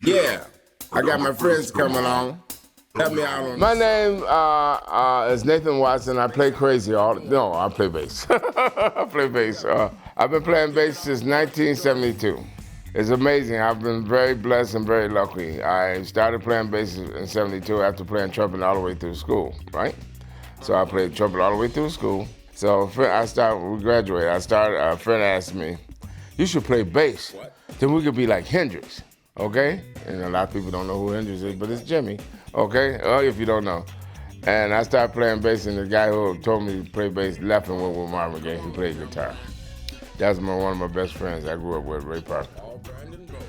Yeah, I got my friends coming on. Help me out on My this. name is Nathan Watson. I play crazy no, I play bass. I play bass. I've been playing bass since 1972. It's amazing. I've been very blessed and very lucky. I started playing bass in 72 after playing trumpet all the way through school, right? So I played trumpet all the way through school. So we graduated. A friend asked me, you should play bass. Then we could be like Hendrix, okay? And a lot of people don't know who Hendrix is, but it's Jimmy, okay? Or if you don't know. And I started playing bass, and the guy who told me to play bass left and went with Marvin Gaye. He played guitar. That's one of my best friends I grew up with, Ray Parker.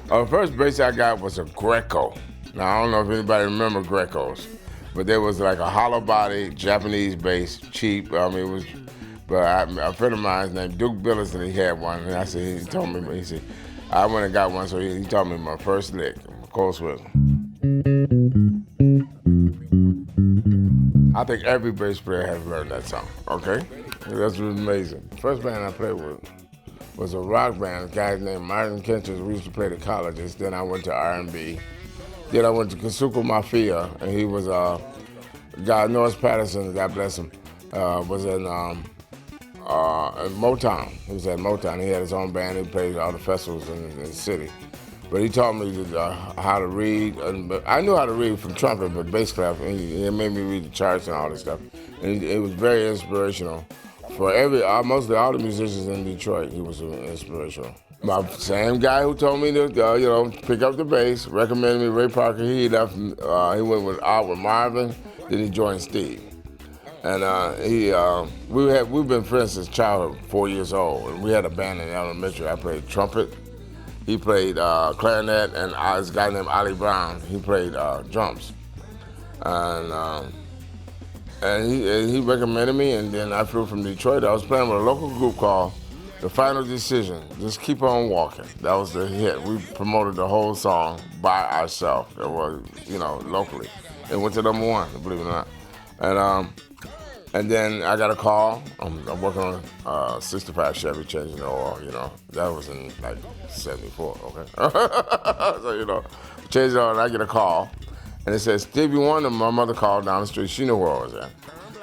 The first bass I got was a Greco. Now, I don't know if anybody remember Grecos, but there was like a hollow body Japanese bass, cheap. I mean, it was, but a friend of mine named Duke Billis, and he had one. And I said, he told me, he said, I went and got one, so he taught me my first lick, cold swing. I think every bass player has learned that song, okay? That's amazing. First band I played with was a rock band, a guy named Martin Kenters. We used to play the colleges. Then I went to R&B. Then I went to Kasuko Mafia, and he was a guy, Norris Patterson, God bless him, was in Motown. He was at Motown. He had his own band. He played all the festivals in the city. But he taught me how to read. I knew how to read from trumpet, but bass clef, and he made me read the charts and all this stuff. And it was very inspirational. For mostly all the musicians in Detroit, he was inspirational. My same guy who told me to, pick up the bass, recommended me Ray Parker. He left. He went out with Marvin. Then he joined Steve. And we've been friends since childhood, 4 years old. And we had a band in elementary. I played trumpet. He played clarinet, and this guy named Ollie Brown, he played drums. And he recommended me, and then I flew from Detroit. I was playing with a local group called The Final Decision, Just Keep On Walking. That was the hit. We promoted the whole song by ourselves. It was, locally. It went to #1, believe it or not. And then I got a call. I'm working on a 65 Chevy changing the oil, That was in like 74, okay? So, changed the oil, and I get a call. And it says, Stevie Wonder. My mother called down the street. She knew where I was at.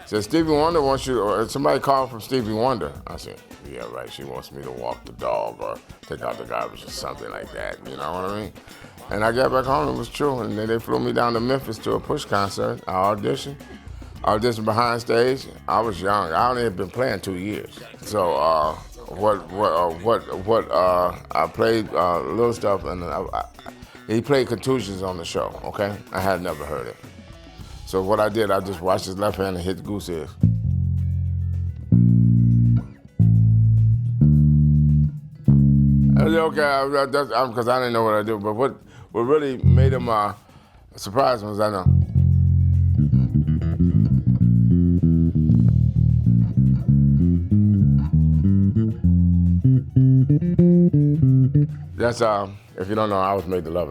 Said, Stevie Wonder wants you, or somebody called from Stevie Wonder. I said, yeah, right. She wants me to walk the dog or take out the garbage or something like that. You know what I mean? And I got back home. It was true. And then they flew me down to Memphis to a Push concert. I auditioned behind stage. I was young. I only had been playing 2 years. So I played little stuff, and he played Contusions on the show, okay? I had never heard it. So what I did, I just watched his left hand and hit the goose ears. I said, okay, because I didn't know what I do. But what really made him surprised was I know. That's, if you don't know, I Was Made to Love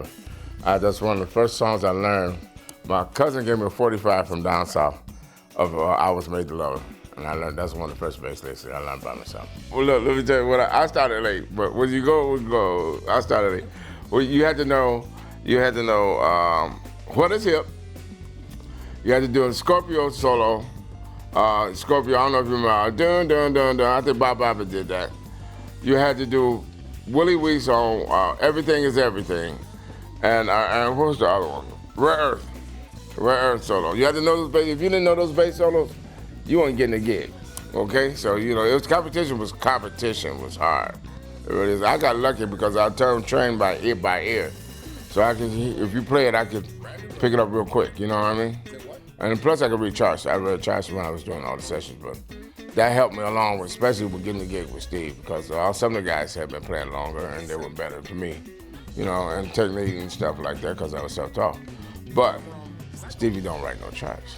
Her. That's one of the first songs I learned. My cousin gave me a 45 from down south of I Was Made to Love Her. And I learned, that's one of the first bass licks I learned by myself. Well, look, let me tell you what, I started late, but when you go, I started late. Well, you had to know what is hip. You had to do a Scorpio solo. Scorpio, I don't know if you remember, dun, dun, dun, dun. I think Bob Bobbitt did that. You had to do Willie Weeks on Everything Is Everything. And what was the other one? Rare Earth solo. You had to know those bass. If you didn't know those bass solos, you weren't getting a gig. Okay? So, it was competition was hard. It really is. I got lucky because I turned trained by ear. So if you play it, I could pick it up real quick, you know what I mean? And plus I could read charts. I read charts when I was doing all the sessions, but that helped me along with, especially with getting the gig with Steve, because some of the guys had been playing longer and they were better to me, and technique and stuff like that, because I was self-taught. But Stevie don't write no charts.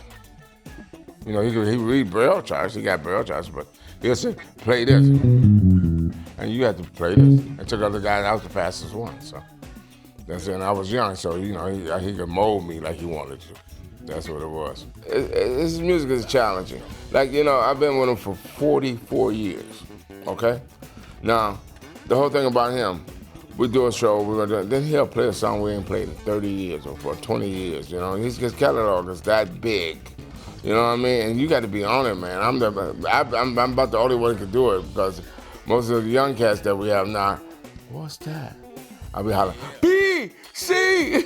He read Braille charts. He got Braille charts, but he'll say, play this, and you had to play this. And took other guys. I was the fastest one, so that's it. And I was young, so he could mold me like he wanted to. That's what it was. His music is challenging. Like, I've been with him for 44 years, okay? Now, the whole thing about him, we do a show, we're gonna do, then he'll play a song we ain't played in 30 years or for 20 years, you know. His catalog is that big, you know what I mean? And you got to be on it, man. I'm about the only one that can do it because most of the young cats that we have now, what's that? I'll be hollering, B, C, you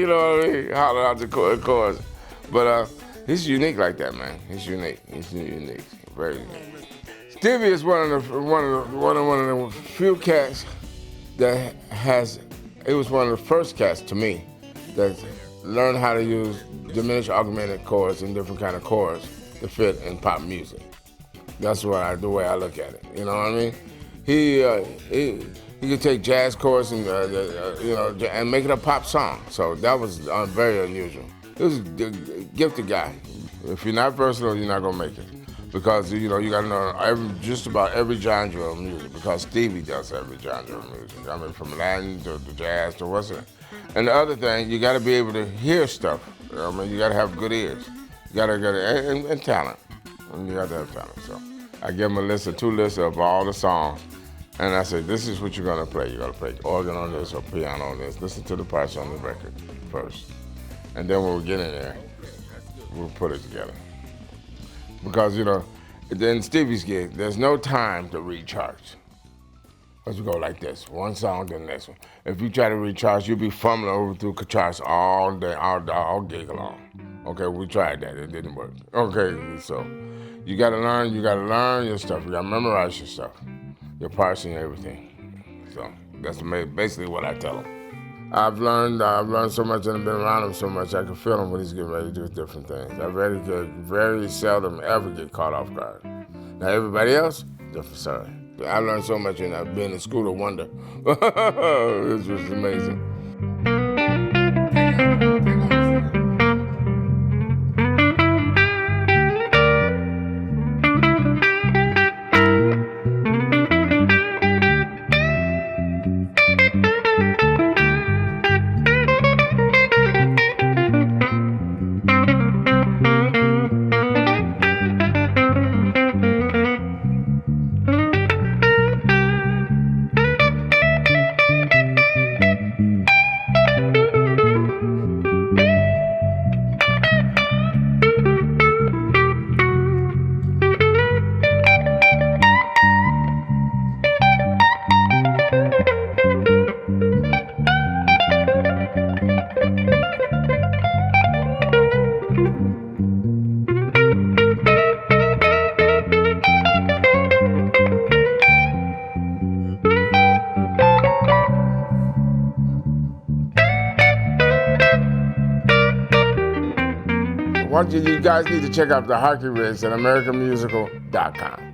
know what I mean? Hollering out the chorus. But he's unique like that, man. He's unique. He's unique, very unique. Stevie is one of the few cats that it was one of the first cats to me that learned how to use diminished augmented chords and different kind of chords to fit in pop music. That's the way I look at it. You know what I mean? He could take jazz chords and and make it a pop song. So that was very unusual. He was a gifted guy. If you're not versatile, you're not gonna make it. Because you got to know just about every genre of music. Because Stevie does every genre of music. I mean, from Latin to jazz to what's it. And the other thing, you got to be able to hear stuff. I mean, you got to have good ears. You got to get and talent. And you got to have talent. So I give him two lists of all the songs, and I say, this is what you're gonna play. You're gonna play organ on this or piano on this. Listen to the parts on the record first, and then when we get in there, we'll put it together. Because, in Stevie's gig, there's no time to recharge. Let's go like this, one song, then the next one. If you try to recharge, you'll be fumbling over through charts all day, all gig long. Okay, we tried that, it didn't work. Okay, so you gotta learn your stuff. You gotta memorize your stuff, your parts and everything. So that's basically what I tell them. I've learned so much and I've been around him so much, I can feel him when he's getting ready to do different things. I very seldom ever get caught off guard. Now everybody else, different story. I learned so much in being in Stevie Wonder. It was amazing. You guys need to check out the Hartke Rigs at AmericanMusical.com.